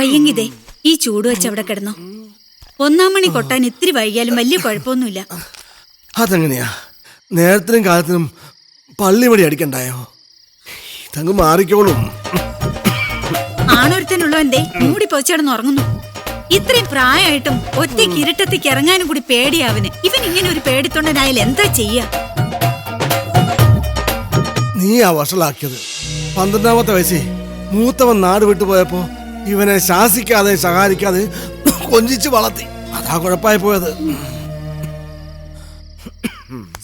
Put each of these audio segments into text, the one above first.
വയ്യെങ്കിതേ ഈ ചൂട് വെച്ച് അവിടെ കിടന്നോ. 1-ാം മണി കൊട്ടാൻ ഇത്തിരി വൈകിയാലും വലിയ കുഴപ്പമൊന്നുമില്ല. അതെങ്ങനെയാ? നേരത്തിനും കാലത്തിനും പള്ളിമണി അടിക്കണ്ടായോ? ഇതങ്ങ് മാറിക്കോളും. ആണൊരുത്തനുള്ളോ എന്തേ മൂടി പൊതിച്ചടന്ന് ഉറങ്ങുന്നു. ഇത്രയും പ്രായമായിട്ടും ഒറ്റയ്ക്ക് ഇരുട്ടത്തേക്ക് ഇറങ്ങാനും കൂടി പേടിയാവന്. ഇവൻ ഇങ്ങനെ ഒരു പേടിത്തൊണ്ടനായാലും എന്താ ചെയ്യാ? നീ ആ വഷളാക്കിയത്. 12-ാമത്തെ വയസ്സിൽ മൂത്തവൻ നാട് വിട്ടുപോയപ്പോ ഇവനെ ശാസിക്കാതെ ശകാരിക്കാതെ കൊഞ്ചിച്ച് വളർത്തി. അതാ കുഴപ്പമായി പോയത്.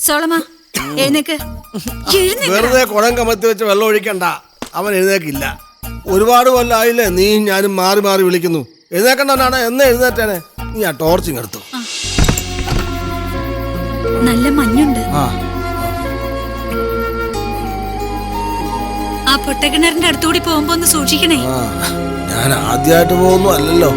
സോളമ എഴുന്നേക്ക്. വെറുതെ കുടം കമത്തി വെച്ച് വെള്ളം ഒഴിക്കണ്ട. അവൻ എഴുന്നേക്കില്ല. ഒരുപാട് കൊല്ലായില്ലേ നീ ഞാനും മാറി മാറി വിളിക്കുന്നു. എഴുന്നേക്കണ്ടവനാണ് എന്ന് എഴുന്നേറ്റേനെ. നീ ആ ടോർച്ചിങ് എടുത്തു. നല്ല മഞ്ഞുണ്ട്. ആ പൊട്ടക്കിണറിന്റെ അടുത്തുകൂടി പോകുമ്പോ ഒന്ന് സൂക്ഷിക്കണേ. ഞാൻ ആദ്യമായിട്ട് പോകുന്നു അല്ലല്ലോ.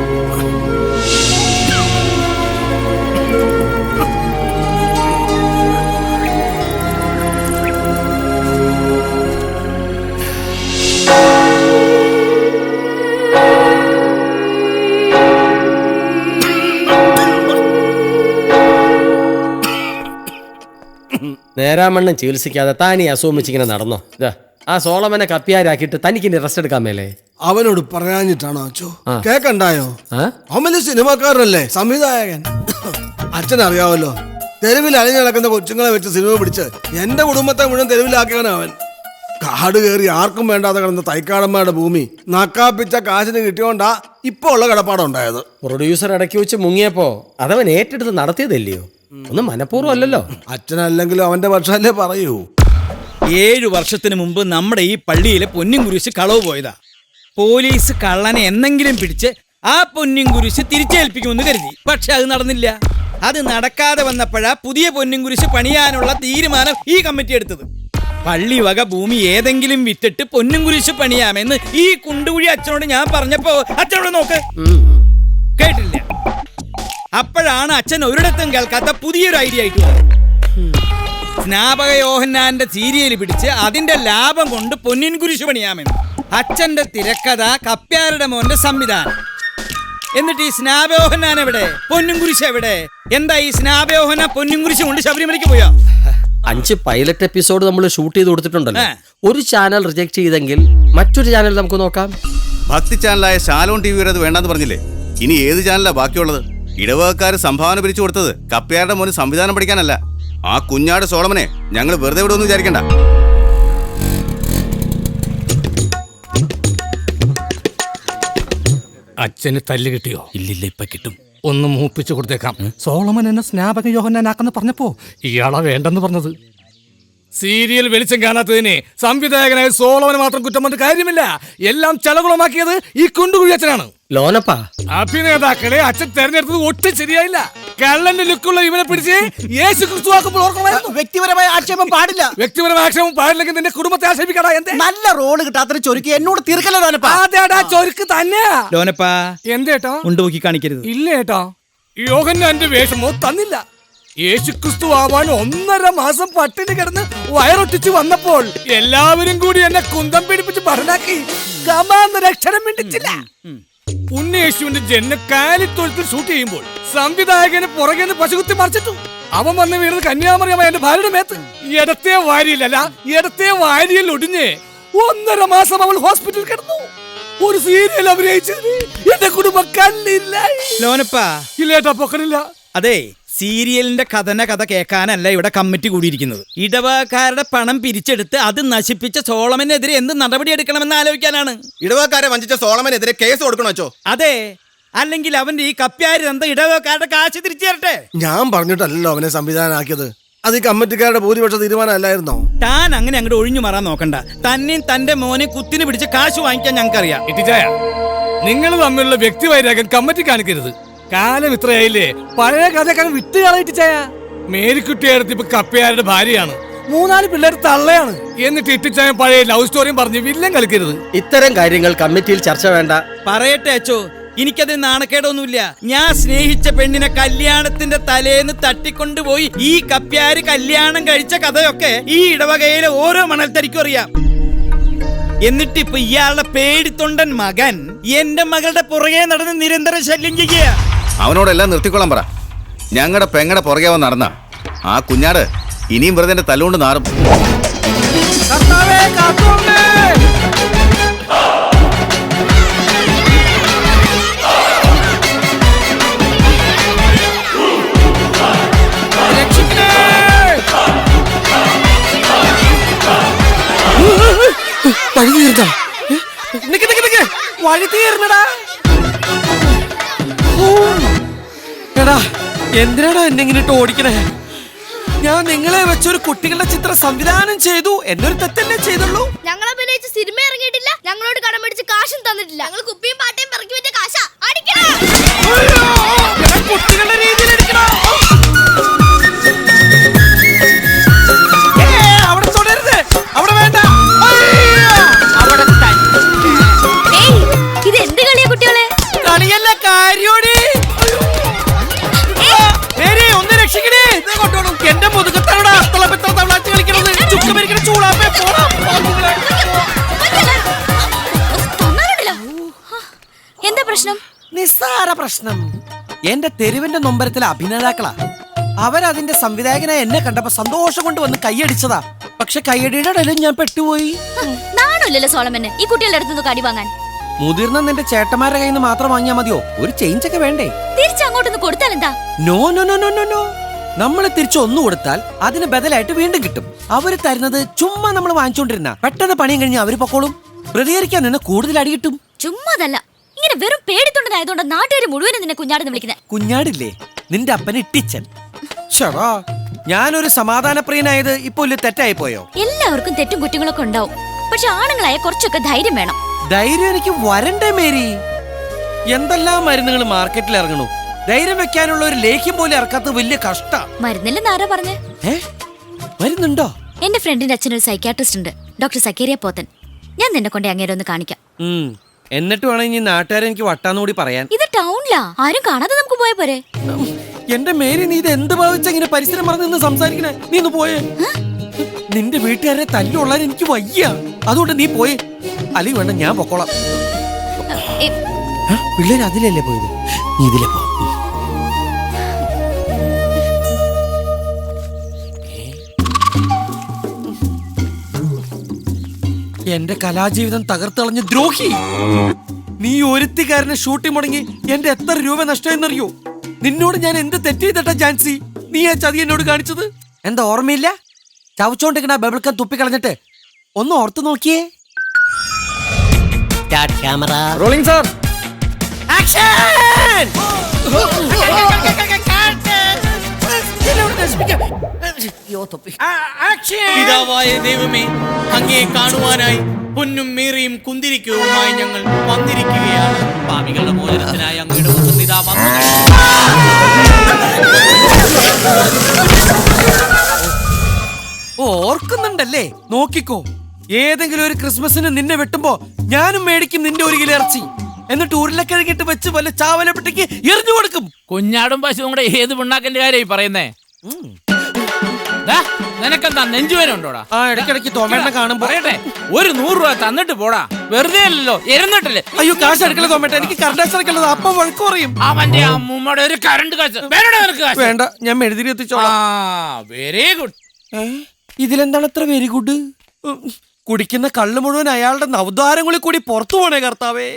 നേരാമണ്ണം ചികിത്സിക്കാതെ താനീ അസുഖം വെച്ചിങ്ങനെ നടന്നോ? ആ സോളമനെ കപ്പിയാരാക്കിയിട്ട് തനിക്കിനി റെസ്റ്റ് എടുക്കാൻ മേലേ? അവനോട് പറയാഞ്ഞിട്ടാണോ അച്ചോ? കേക്കണ്ടായോ? അവന് സിനിമക്കാരനല്ലേ, സംവിധായകൻ. അച്ഛനറിയാവല്ലോ, തെരുവിൽ അലിഞ്ഞു നടക്കുന്ന കൊച്ചുങ്ങളെ വെച്ച് സിനിമ പിടിച്ച് എന്റെ കുടുംബത്തെ മുഴുവൻ തെരുവിലാക്കിയവനാ അവൻ. കാട് കയറി ആർക്കും വേണ്ടാതെ കിടന്ന തൈക്കാടന്മാരുടെ ഭൂമി നക്കാപ്പിച്ച കാശിന് കിട്ടിയോണ്ടാ ഇപ്പൊ ഉള്ള കടപ്പാടം ഉണ്ടായത്. പ്രൊഡ്യൂസർ ഇടയ്ക്ക് വെച്ച് മുങ്ങിയപ്പോ അതവൻ ഏറ്റെടുത്ത് നടത്തിയതല്ലയോ? ഒന്നും മനഃപൂർവ്വം അല്ലല്ലോ. അച്ഛനല്ലെങ്കിലും അവന്റെ പക്ഷല്ലേ പറയൂ. 7 വർഷത്തിന് മുമ്പ് നമ്മുടെ ഈ പള്ളിയിലെ പൊന്നും കുരിശ് കളവ് പോയതാ. പോലീസ് കള്ളനെ എന്നെങ്കിലും പിടിച്ച് ആ പൊന്നും കുരിശ് തിരിച്ചേൽപ്പിക്കുമെന്ന് കരുതി. പക്ഷെ അത് നടന്നില്ല. അത് നടക്കാതെ വന്നപ്പോഴാ പുതിയ പൊന്നും കുരിശ് പണിയാനുള്ള തീരുമാനം ഈ കമ്മിറ്റി എടുത്തത്. പള്ളി വക ഭൂമി ഏതെങ്കിലും വിറ്റിട്ട് പൊന്നും കുരിശ് പണിയാമെന്ന് ഈ കുണ്ടുകുഴി അച്ഛനോട് ഞാൻ പറഞ്ഞപ്പോ അച്ഛനോട് നോക്ക്, കേട്ടില്ല. അപ്പോഴാണ് അച്ഛൻ ഒരിടത്തും കേൾക്കാത്ത പുതിയൊരു ഐഡിയ ആയിട്ട് വന്നത്. സ്നാപക യോഹന്നാന്റെ സീരിയൽ പിടിച്ച് അതിന്റെ ലാഭം കൊണ്ട് പൊന്നിൻ കുരിശ് പണിയാമെന്ന്. അച്ഛന്റെ തിരക്കഥ, കപ്പ്യാരുടെ മോന്റെ സംവിധാനം. എന്നിട്ട് ഈ സ്നാപയോഹന്നാൻ എവിടെ? പൊന്നും കുരിശ് എവിടെ? എന്താ ഈ സ്നാപയോഹന പൊന്നും കുരിശ് കൊണ്ട് ശബരിമലയ്ക്ക് പോയാ? 5 പൈലറ്റ് എപ്പിസോഡ് നമ്മൾ ഷൂട്ട് ചെയ്ത് കൊടുത്തിട്ടുണ്ടല്ലോ. ഒരു ചാനൽ റിജക്ട് ചെയ്തെങ്കിൽ മറ്റൊരു ചാനൽ നമുക്ക് നോക്കാം. ഭക്തി ചാനലായ ശാലോൺ ടിവിയുടെ അത് വേണ്ടെന്ന് പറഞ്ഞില്ലേ? ഇനി ഏത് ചാനലാ ബാക്കിയുള്ളത്? ഇടവകക്കാര് സംഭാവന പിരിച്ചു കൊടുത്തത് കപ്പ്യാരുടെ മോന് സംവിധാനം പഠിക്കാനല്ല. ആ കുഞ്ഞാട് സോളമനെ ഞങ്ങൾ വെറുതെ വിടുമെന്ന് വിചാരിക്കണ്ട. അച്ഛന് തല്ല് കിട്ടിയോ? ഇല്ലില്ല, ഇപ്പൊ കിട്ടും. ഒന്ന് മൂപ്പിച്ചു കൊടുത്തേക്കാം. സോളമൻ എന്നെ സ്നാപക യോഹന്നാനാക്കെന്ന് പറഞ്ഞപ്പോ ഇയാളാ വേണ്ടെന്ന് പറഞ്ഞത്. സീരിയൽ വെളിച്ചം കാണാത്തതിനെ സംവിധായകനായ സോളമന് മാത്രം കുറ്റം പറഞ്ഞ കാര്യമില്ല. എല്ലാം ചലകുളമാക്കിയത് ഈ കുണ്ടുകുഴി അച്ഛനാണ്. ലോനപ്പാ, അഭിനേതാക്കളെ അച്ഛൻ തെരഞ്ഞെടുത്തത് ഒട്ടും ശരിയായില്ല. കള്ളന്റെ ലുക്കുള്ള ഇവനെ പിടിച്ച് യേശു ക്രിസ്തുവാക്കുമ്പോൾ ഓർക്കണമായിരുന്നു. വ്യക്തിപരമായ ആക്ഷേപം പാടില്ല. വ്യക്തിപരമായ ആക്ഷേപം പാടില്ലെങ്കിൽ നിന്റെ കുടുംബത്തെ ആക്ഷേപിക്കടാ. എന്ത് നല്ല റോള് കിട്ടാത്ത ചൊരുക്കി എന്നോട് തീർക്കല്ലോ ലോനപ്പാ. അതേടാ ചൊരുക്ക് തന്നെയാ. ലോനപ്പാ, എന്തേട്ടോ ഉണ്ടോക്കി കാണിക്കരുത്. ഇല്ല ഏട്ടാ, യോഹന്നാന്റെ വേഷമോ തന്നില്ല. യേശുക്രിസ്തു ആവാൻ 1.5 മാസം പട്ടിണി കിടന്ന് വയറൊട്ടിച്ച് വന്നപ്പോൾ എല്ലാവരും കൂടി എന്നെ കുന്തം പിടിപ്പിച്ച് പറഞ്ഞാക്കി. അക്ഷരം മിണ്ടിച്ചില്ല. ഉണ്ണിയേശുവിന്റെ ജന്മകാലിത്തൊഴുത്തിൽ ഷൂട്ട് ചെയ്യുമ്പോൾ സംവിധായകന് പുറകെ പശുകുത്തി മറിച്ചിട്ടു. അവൻ വന്ന് വീണത് കന്യാമറിയമ്മ എന്റെ ഭാര്യയുടെ മേത്ത്. ഇടത്തെ വാരിയിലല്ല, ഇടത്തെ വാരിയിൽ ഒടിഞ്ഞ് 1.5 മാസം അവൾ ഹോസ്പിറ്റലിൽ കിടന്നു. ഒരു സീരിയൽ അഭിനയിച്ചത് എന്റെ കുടുംബം കണ്ടില്ല. ലോനപ്പാ, ഇല്ലേട്ടാ, പൊക്കനില്ല. അതെ, സീരിയലിന്റെ കഥ കേൾക്കാനല്ല ഇവിടെ കമ്മിറ്റി കൂടിയിരിക്കുന്നത്. ഇടവകക്കാരുടെ പണം പിരിച്ചെടുത്ത് അത് നശിപ്പിച്ച സോളമനെതിരെ എന്ത് നടപടി എടുക്കണമെന്ന് ആലോചിക്കാനാണ്. ഇടവകക്കാരെ വഞ്ചിച്ച സോളമനെതിരെ കേസ് കൊടുക്കണോ വെച്ചോ? അതെ, അല്ലെങ്കിൽ അവന്റെ ഈ കപ്പ്യാരി എന്താ ഇടവകക്കാരുടെ കാശ് തിരിച്ചു തരട്ടെ. ഞാൻ പറഞ്ഞിട്ടല്ലോ അവനെ സംവിധാനമാക്കിയത്. അത് ഈ കമ്മിറ്റിക്കാരുടെ ഭൂരിപക്ഷ തീരുമാനം അല്ലായിരുന്നോ? താൻ അങ്ങനെ അങ്ങോട്ട് ഒഴിഞ്ഞു മാറാൻ നോക്കണ്ട. തന്നെയും തന്റെ മോനെ കുത്തിന് പിടിച്ച് കാശ് വാങ്ങിക്കാൻ ഞങ്ങൾക്കറിയാം. ഇട്ടിച്ചായ, നിങ്ങൾ തമ്മിലുള്ള വ്യക്തിവൈരാഗ്യം കമ്മിറ്റി കാണിക്കരുത്. കാലം ഇത്രയായില്ലേ, പഴയ കഥയൊക്കെ വിട്ടുകളയിട്ടിച്ചായ. മേരിക്കുട്ടിയെടുത്ത് ഇപ്പൊ കപ്പയാരുടെ ഭാര്യയാണ്, 3-4 പിള്ളേർ തള്ളയാണ്. എന്നിട്ട് ഇട്ടിച്ചായ പഴയ ലവ് സ്റ്റോറിയും പറഞ്ഞ് വില്ലൻ കളിക്കരുത്. ഇത്തരം കാര്യങ്ങൾ കമ്മിറ്റിയിൽ ചർച്ച വേണ്ട. പറയട്ടെ അച്ചോ, എനിക്കത് നാണക്കേടൊന്നുമില്ല. ഞാൻ സ്നേഹിച്ച പെണ്ണിനെ കല്യാണത്തിന്റെ തലേന്ന് തട്ടിക്കൊണ്ടുപോയി ഈ കപ്പ്യാര് കല്യാണം കഴിച്ച കഥയൊക്കെ ഈ ഇടവകയിലെ ഓരോ മണൽത്തരിക്കും അറിയാം. എന്നിട്ട് ഇപ്പൊ ഇയാളുടെ പേടിത്തൊണ്ടൻ മകൻ എന്റെ മകളുടെ പുറകെ നടന്ന് നിരന്തരം ശല്യം ചെയ്യുക. അവനോടെല്ലാം നിർത്തിക്കൊള്ളാൻ പറ. ഞങ്ങളുടെ പെങ്ങടെ പുറകെ അവൻ നടന്ന ആ കുഞ്ഞാട് ഇനിയും വെറുതെ എന്റെ തല്ലുകൊണ്ട് നാറും. കർത്താവേ, കാത്തോളണേ. രക്ഷിക്കണേ. വഴി തീർത്താ നിക്ക് നിക്ക് നിക്ക്. വഴി തീർന്നടാ. എടാ എന്തിനാടാ എന്നെ ഇങ്ങനെ ഓടിക്കണേ? ഞാൻ നിങ്ങളെ വെച്ചൊരു കുട്ടികളുടെ ചിത്രം സംവിധാനം ചെയ്തു. എന്നൊരു തെറ്റല്ലേ ചെയ്തുള്ളൂ. ഞങ്ങൾ അഭിനയിച്ച് സിനിമ ഇറങ്ങിയിട്ടില്ല, ഞങ്ങളോട് കടം മേടിച്ച് കാശും തന്നിട്ടില്ല. ഞങ്ങൾ കുപ്പിയും പാട്ടയും പിറക്കി വെച്ച കാശ അടിക്കണം. അയ്യോ, എടാ, കുട്ടികളുടെ രീതിയിൽ എടുക്കണോ? അവിടെ തുടരുത്, അവിടെ വേണ്ട. അയ്യോ, അവിടെ ഏയ്, ഇത് എന്ത് കളിയാ കുട്ടികളെ? കളിയല്ല, കാര്യോടി. ഒന്ന് രക്ഷിക്കണേ. എന്റെ മുതുകത്തോടെ അസ്തളപ്പെത്ര തവളാച്ച് കളിക്കണത്. ചുക്കുമരിക്കണ ചൂടാപ്പേ പോണം. എന്താ പ്രശ്നം? നിസ്സാര പ്രശ്നം. എന്റെ തെരുവിന്റെ നൊമ്പരത്തിലെ അഭിനേതാക്കളാ. അവരതിന്റെ സംവിധായകനായ എന്നെ കണ്ടപ്പോ സന്തോഷം കൊണ്ട് വന്ന് കൈയടിച്ചതാ. പക്ഷെ കൈയടിയുടെ ഇടയിലും ഞാൻ പെട്ടുപോയി. നാണമില്ലല്ലോ സോളമന് ഈ കുട്ടികളുടെ അടുത്തുനിന്ന് കടി വാങ്ങാൻ. മുതിർന്ന നിന്റെ ചേട്ടന്മാരുടെ കയ്യിൽ നിന്ന് മാത്രം വാങ്ങിയാ മതിയോ? ഒരു ചേഞ്ച് ഒക്കെ വേണ്ടേ? തിരിച്ചങ്ങോട്ടൊന്ന് കൊടുത്താൽ എന്താ? No no no no no no. നമ്മള് തിരിച്ചു ഒന്നു കൊടുത്താൽ അതിന് ബദലായിട്ട് വീണ്ടും കിട്ടും. അവര് തരുന്നത് ചുമ്മാ നമ്മൾ വാങ്ങിച്ചോണ്ടിരുന്ന പെട്ടെന്ന് പണിയും കഴിഞ്ഞ് അവര് പൊക്കോളും. പ്രതികരിക്കാൻ നിന്ന് കൂടുതൽ അടി കിട്ടും. ചുമ്മാതല്ല, ഇങ്ങനെ വെറും പേടിത്തൊണ്ടനായതുകൊണ്ട് നാട്ടുകാർ മുഴുവനും നിന്നെ കുഞ്ഞാടെന്ന് വിളിക്കുന്നത്. കുഞ്ഞാടില്ലേ നിന്റെ അപ്പന് ഇട്ടിച്ചൻ. ശവാ, ഞാനൊരു സമാധാനപ്രിയനായത് ഇപ്പൊ തെറ്റായി പോയോ? എല്ലാവർക്കും തെറ്റും കുറ്റങ്ങളൊക്കെ ഉണ്ടാവും. പക്ഷെ ആണുങ്ങളായ കുറച്ചൊക്കെ ധൈര്യം വേണം. ധൈര്യം എനിക്ക് വരണ്ടേ മേരി? എന്തെല്ലാം മരുന്നുകൾ മാർക്കറ്റിൽ ഇറങ്ങണു. ധൈര്യം വെക്കാനുള്ള ഒരു ലേഖ്യം പോലും ഇറക്കാത്ത വലിയ കഷ്ട. മരുന്നില്ലെന്ന് ആരാ പറഞ്ഞേ? മരുന്നുണ്ടോ? എന്റെ ഫ്രണ്ടിന്റെ അച്ഛനൊരു സൈക്യാട്രിസ്റ്റ് ഉണ്ട്, ഡോക്ടർ സക്കേരിയ പോത്തൻ. ഞാൻ നിന്നെ കൊണ്ട് അങ്ങേരെ ഒന്ന് കാണിക്കാം. എന്നിട്ട് വേണം ഇനി നാട്ടുകാരെ എനിക്ക് വട്ടാന്നുകൂടി പറയാൻ. ഇത് ടൗണിലാ, ആരും കാണാതെ നമുക്ക് പോയ പോരെ. എന്റെ മേരി, നീ ഇത് എന്ത് ഭാവിച്ചെങ്ങനെ പരിസരം മറന്നു സംസാരിക്കണേ? നീ ഒന്ന് പോയേ. നിന്റെ വീട്ടുകാരെ തല്ലുള്ളാൻ എനിക്ക് വയ്യ. അതുകൊണ്ട് നീ പോയേ. അല്ലെങ്കിൽ വേണ്ട, ഞാൻ പൊക്കോളാം. പിള്ളേര് അതിലല്ലേ പോയത്, നീ ഇതിലെ പോ. എന്റെ കലാജീവിതം തകർത്തളഞ്ഞ ദ്രോഹി നീ. ഒരുത്തിക്കാരനെ ഷൂട്ടിംഗ് മുടങ്ങി എന്റെ എത്ര രൂപ നഷ്ടമെന്നറിയോ? നിന്നോട് ഞാൻ എന്ത് തെറ്റ് ചെയ്തിട്ടാ ജാൻസി നീ ആ ചതി എന്നോട് കാണിച്ചത്? എന്താ ഓർമ്മയില്ല? ചവച്ചോണ്ടിരിക്കണ ബബിൾക്കം തുപ്പിക്കളഞ്ഞിട്ട് ഒന്ന് ഓർത്തു നോക്കിയേ. Rolling sir. ആക്ഷൻ! പിതാവായ ദൈവമേ, അങ്ങേ കാണുവാനായി പൊന്നും മീറിയും കുന്തിരിക്കവുമായി ഞങ്ങൾ വന്നിരിക്കുകയാണ്. പാപികളുടെ മോചനത്തിനായി അങ്ങയുടെ ഉത്തരവിതാ വന്നു. ഓർക്കുന്നുണ്ടല്ലേ? നോക്കിക്കോ, ഏതെങ്കിലും ഒരു ക്രിസ്മസിന് നിന്നെ വെട്ടുമ്പോ ഞാനും മേടിക്കും നിന്റെ ഒരു കിലോ ഇറച്ചി. എന്നിട്ട് ഉരുളക്കിഴങ്ങിട്ട് വെച്ച് വല്ല ചാവലപ്പെട്ടിക്ക് എറിഞ്ഞു കൊടുക്കും. കുഞ്ഞാടും പശുവും കൂടെ ഏത് പിണ്ണാക്കന്റെ കാര്യമായി പറയുന്നേ? നിനക്കെന്താ നെഞ്ചുവേനുണ്ടോടാ? ആ, ഇടയ്ക്കിടയ്ക്ക് തോമേട്ടനെ കാണുമ്പോ പറയട്ടെ, ഒരു 100 രൂപ തന്നിട്ട് പോടാ. വെറുതെ അല്ലല്ലോ, ഇരുന്നിട്ടല്ലേ. അയ്യോ, കാശ് എടുക്കല തോമേട്ട, എനിക്ക് കറണ്ട് അടയ്ക്കലത്. അപ്പം വഴക്ക് പറയും. അവന്റെ അമ്മൂമ്മയുടെ ഒരു കറണ്ട് കാശ് വേണ്ട. നിനക്ക് കാശ് വേണ്ട, ഞാൻ മെഴുതിരി എത്തിച്ചോളാം. Very good. ഇതിലെന്താണ് അത്ര വെരി ഗുഡ്? കുടിക്കുന്ന കള്ള് മുഴുവൻ അയാളുടെ നവദ്വാരങ്ങളിൽ കൂടി പുറത്തു പോണേ കർത്താവേ.